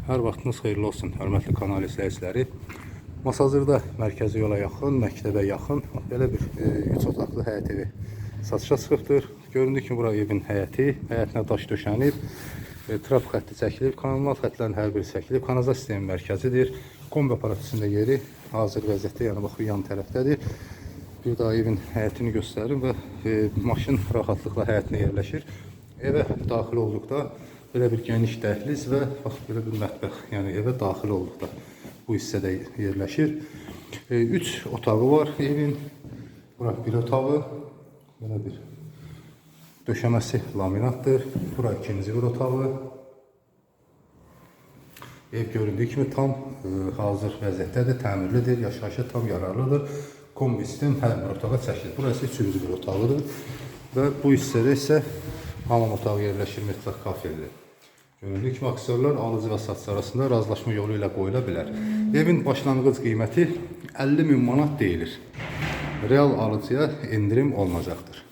Hər vaxtınız xeyirli olsun, hörmətli kanal izləyiciləri. Masazırda mərkəzi yola yaxın, məktəbə yaxın belə bir 3 otaqlı həyət evi satışa çıxıbdır. Göründüyü kimi bura evin həyəti, həyətinə daş döşənib, trap xətti çəkilib, kanal xəttlərin hər biri çəkilib, kanalizasiya sistemi mərkəzidir. Kombi aparat içində yeri hazır vəziyyətdə, yəni bax yan tərəfdədir. Bir daha evin həyətini göstərim və maşın rahatlıqla həyətinə yerləşir. Evə daxil olduqda belə bir geniş dəhliz və bax belə bir mətbəx, yəni evə daxil olduqda bu hissədə yerləşir. 3 otağı var evin. Bura bir otağı, belə bir döşəməsi laminatdır. Bura ikinci bir otağı. Ev göründüyü kimi tam hazır vəziyyətdədir, təmirlidir, yaşayışa tam yararlıdır. Kombi sistem hər bir otağa çəkilir. Burası üçüncü bir otağıdır və bu hissədə isə hamam otağı yerləşir, mütləq kafeldir. Göründüyü kimi aksiyonlar alıcı və satıcı arasında razılaşma yolu ilə qoyula bilər. Evin başlanğıc qiyməti 50.000 manat deyilir. Real alıcıya indirim olunacaqdır.